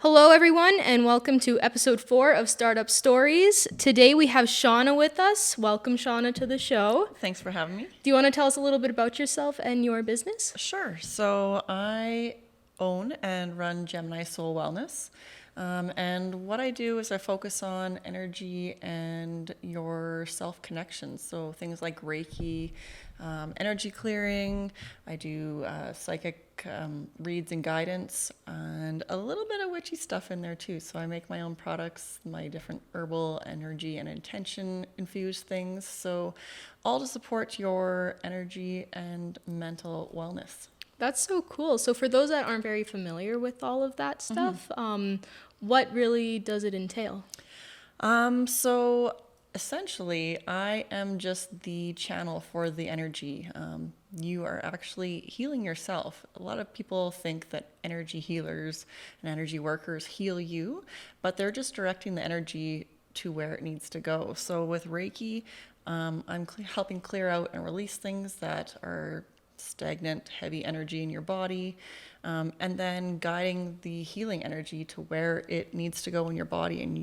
Hello, everyone, and welcome to episode 4 of Startup Stories. Today we have Shauna with us. Welcome, Shauna, to the show. Thanks for having me. Do you want to tell us a little bit about yourself and your business? Sure. So I own and run Gemini Soul Wellness. And what I do is I focus on energy and your self-connection. So things like Reiki, energy clearing. I do psychic reads and guidance, and a little bit of witchy stuff in there too. So I make my own products, my different herbal, energy, and intention infused things. So all to support your energy and mental wellness. That's so cool. So for those that aren't very familiar with all of that stuff, what really does it entail? So essentially, I am just the channel for the energy. You are actually healing yourself. A lot of people think that energy healers and energy workers heal you, but they're just directing the energy to where it needs to go. So with Reiki, I'm helping clear out and release things that are stagnant, heavy energy in your body, and then guiding the healing energy to where it needs to go in your body, and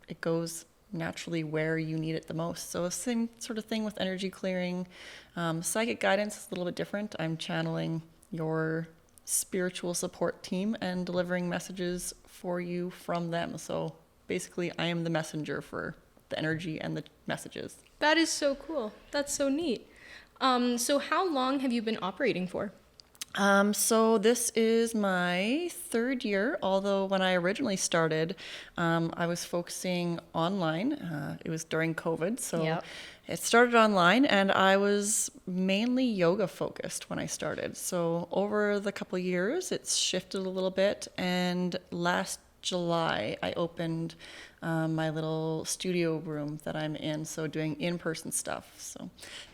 it goes naturally where you need it the most. So same sort of thing with energy clearing. Psychic guidance is a little bit different. I'm channeling your spiritual support team and delivering messages for you from them. So basically, I am the messenger for the energy and the messages. That is so cool. That's so neat. So how long have you been operating for? So this is my third year, although when I originally started, I was focusing online. It was during COVID, so Yep. It started online, and I was mainly yoga focused when I started. So over the couple of years, it's shifted a little bit, and last July, I opened my little studio room that I'm in, so doing in-person stuff. So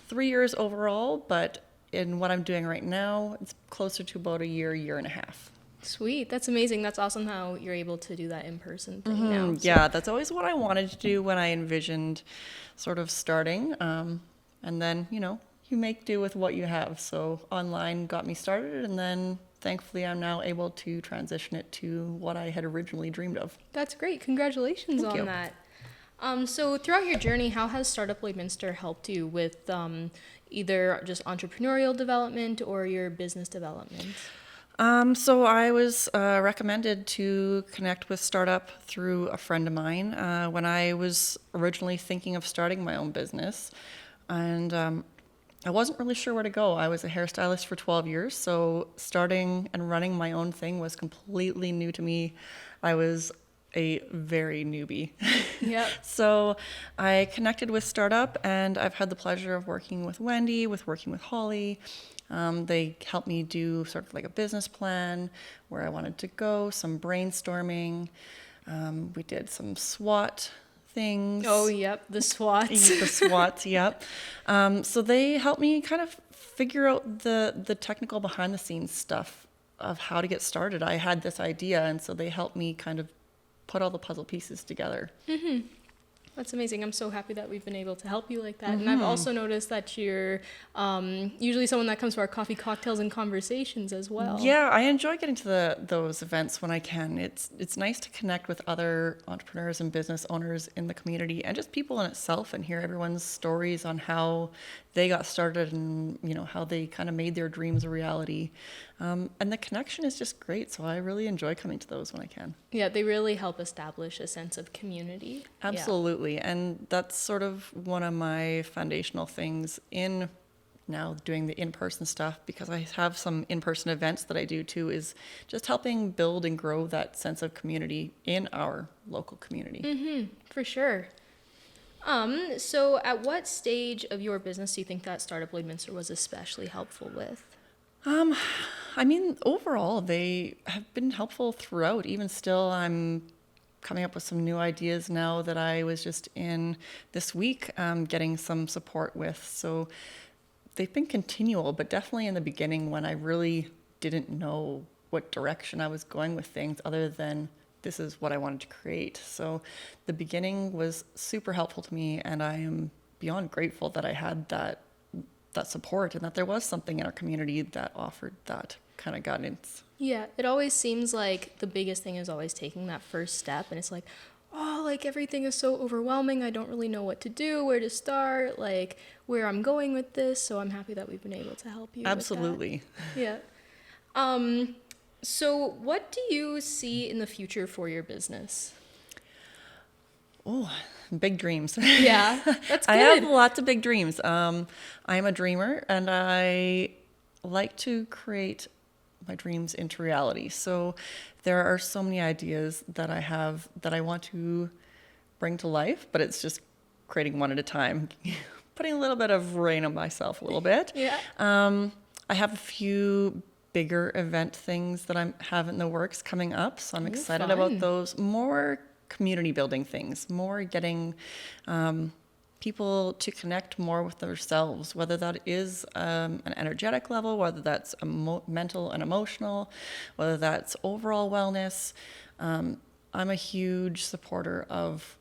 3 years overall, but in what I'm doing right now, it's closer to about a year and a half. Sweet. That's amazing. That's awesome how you're able to do that in-person thing now. So- Yeah, that's always what I wanted to do when I envisioned sort of starting. And then, you make do with what you have. So online got me started, and then thankfully I'm now able to transition it to what I had originally dreamed of. That's great. Congratulations Thank on you. that. So throughout your journey, how has Startup Lloydminster helped you with either just entrepreneurial development or your business development? So I was recommended to connect with Startup through a friend of mine when I was originally thinking of starting my own business. And I wasn't really sure where to go. I was a hairstylist for 12 years, so starting and running my own thing was completely new to me. I was a very newbie. Yep. So I connected with Startup, and I've had the pleasure of working with Wendy, working with Holly. They helped me do sort of like a business plan, where I wanted to go, some brainstorming. We did some SWOT things. Oh, yep. The SWATs. The SWOTs, yep. So they helped me kind of figure out the technical behind the scenes stuff of how to get started. I had this idea, and so they helped me kind of put all the puzzle pieces together. Mm-hmm. That's amazing. I'm so happy that we've been able to help you like that. And I've also noticed that you're usually someone that comes to our coffee, cocktails, and conversations as well. Yeah, I enjoy getting to those events when I can. It's nice to connect with other entrepreneurs and business owners in the community, and just people in itself, and hear everyone's stories on how they got started, and how they kind of made their dreams a reality. And the connection is just great, so I really enjoy coming to those when I can. Yeah, they really help establish a sense of community. Absolutely, and that's sort of one of my foundational things in now doing the in-person stuff, because I have some in-person events that I do too, is just helping build and grow that sense of community in our local community. Mm-hmm, for sure. So at what stage of your business do you think that Startup Lloydminster was especially helpful with? I mean, overall, they have been helpful throughout. Even still, I'm coming up with some new ideas now that I was just in this week, getting some support with. So they've been continual, but definitely in the beginning when I really didn't know what direction I was going with things, other than this is what I wanted to create. So the beginning was super helpful to me, and I am beyond grateful that I had that support, and that there was something in our community that offered that. kind of guidance. Yeah, it always seems like the biggest thing is always taking that first step, and it's like, oh, like everything is so overwhelming. I don't really know what to do, where to start, like where I'm going with this. So I'm happy that we've been able to help you. Absolutely. With that. Yeah. So what do you see in the future for your business? Oh, big dreams. Yeah, that's good. I have lots of big dreams. I'm a dreamer, and I like to create my dreams into reality. So there are so many ideas that I have that I want to bring to life, but it's just creating one at a time, putting a little bit of rain on myself a little bit. Yeah. I have a few bigger event things that I have in the works coming up, so I'm excited about those. More community building things, more getting people to connect more with themselves, whether that is an energetic level, whether that's mental and emotional, whether that's overall wellness. I'm a huge supporter of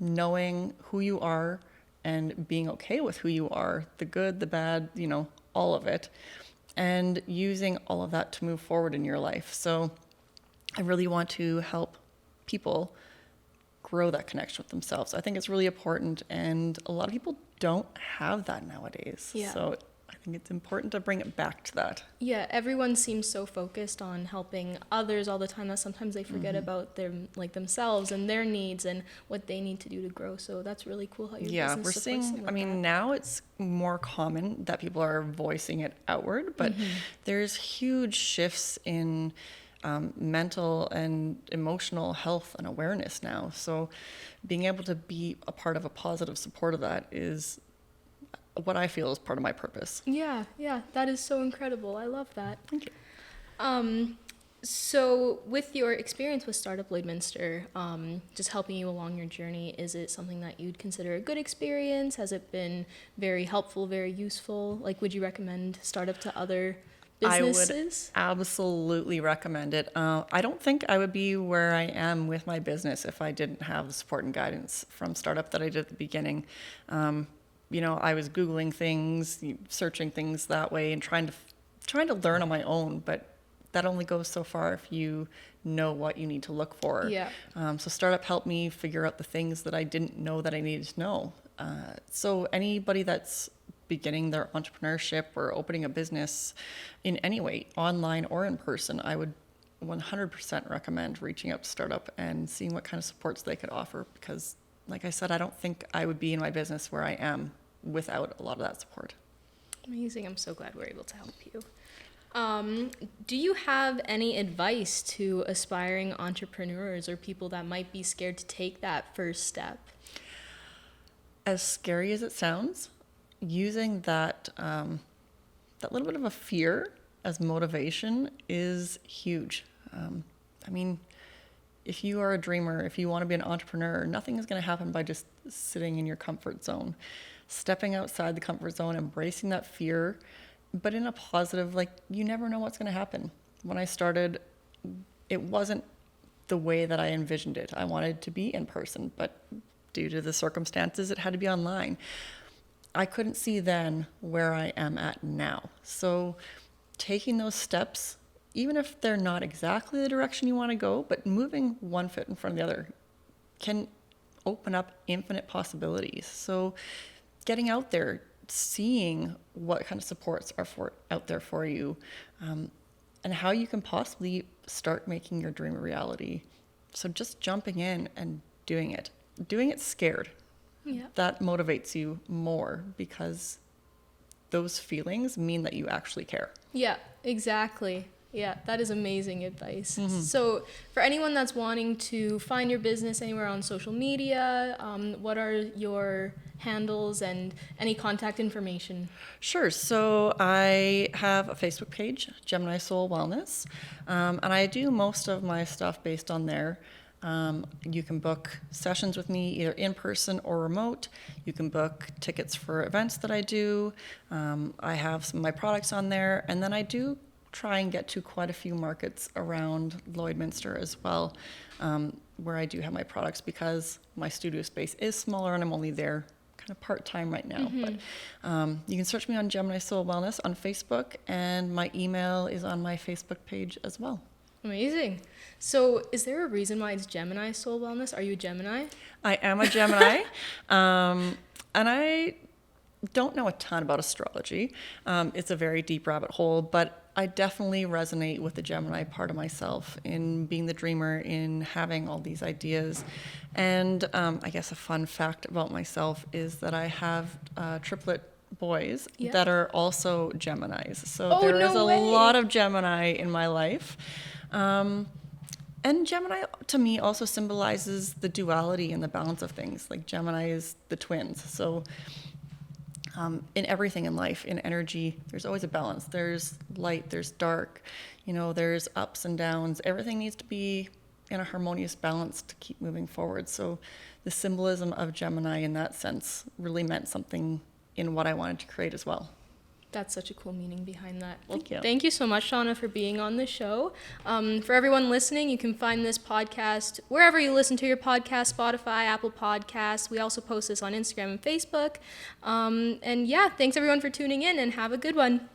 knowing who you are and being okay with who you are, the good, the bad, all of it, and using all of that to move forward in your life. So I really want to help people grow that connection with themselves. I think it's really important, and a lot of people don't have that nowadays. Yeah. So I think it's important to bring it back to that. Yeah, everyone seems so focused on helping others all the time that sometimes they forget about themselves and their needs and what they need to do to grow. So that's really cool how your business we're supports seeing, them with that. now it's more common that people are voicing it outward, but there's huge shifts in mental and emotional health and awareness now. So being able to be a part of a positive support of that is what I feel is part of my purpose. Yeah, that is so incredible. I love that. Thank you. So with your experience with Startup Lloydminster, just helping you along your journey, is it something that you'd consider a good experience? Has it been very helpful, very useful? Like, would you recommend Startup to other businesses? I would absolutely recommend it. I don't think I would be where I am with my business if I didn't have the support and guidance from Startup that I did at the beginning. I was Googling things, searching things that way, and trying to learn on my own, but that only goes so far if you know what you need to look for. Yeah. So Startup helped me figure out the things that I didn't know that I needed to know. So anybody that's beginning their entrepreneurship or opening a business in any way, online or in person, I would 100% recommend reaching out to Startup and seeing what kind of supports they could offer, because like I said, I don't think I would be in my business where I am without a lot of that support. Amazing. I'm so glad we're able to help you. Do you have any advice to aspiring entrepreneurs or people that might be scared to take that first step? As scary as it sounds, using that little bit of a fear as motivation is huge. If you are a dreamer, if you want to be an entrepreneur, nothing is going to happen by just sitting in your comfort zone. Stepping outside the comfort zone, embracing that fear, but in a positive, you never know what's going to happen. When I started, it wasn't the way that I envisioned it. I wanted to be in person, but due to the circumstances, it had to be online. I couldn't see then where I am at now. So taking those steps, even if they're not exactly the direction you want to go, but moving one foot in front of the other can open up infinite possibilities. So getting out there, seeing what kind of supports are out there for you, and how you can possibly start making your dream a reality. So just jumping in and doing it scared. Yeah. That motivates you more, because those feelings mean that you actually care. Yeah, exactly. Yeah, that is amazing advice. So for anyone that's wanting to find your business anywhere on social media, what are your handles and any contact information? Sure. So I have a Facebook page, Gemini Soul Wellness, and I do most of my stuff based on there. You can book sessions with me either in person or remote. You can book tickets for events that I do. I have some of my products on there, and then I do try and get to quite a few markets around Lloydminster as well, where I do have my products, because my studio space is smaller and I'm only there kind of part-time right now. But you can search me on Gemini Soul Wellness on Facebook, and my email is on my Facebook page as well. Amazing. So is there a reason why it's Gemini Soul Wellness? Are you a Gemini? I am a Gemini, and I don't know a ton about astrology. It's a very deep rabbit hole, but I definitely resonate with the Gemini part of myself in being the dreamer, in having all these ideas. And I guess a fun fact about myself is that I have triplet boys that are also Geminis. So there is a lot of Gemini in my life. And Gemini, to me, also symbolizes the duality and the balance of things. Like Gemini is the twins. So in everything in life, in energy, there's always a balance. There's light, there's dark, there's ups and downs. Everything needs to be in a harmonious balance to keep moving forward. So the symbolism of Gemini in that sense really meant something in what I wanted to create as well. That's such a cool meaning behind that. Well, thank you. Thank you so much, Shauna, for being on the show. For everyone listening, you can find this podcast wherever you listen to your podcast, Spotify, Apple Podcasts. We also post this on Instagram and Facebook. And yeah, thanks everyone for tuning in, and have a good one.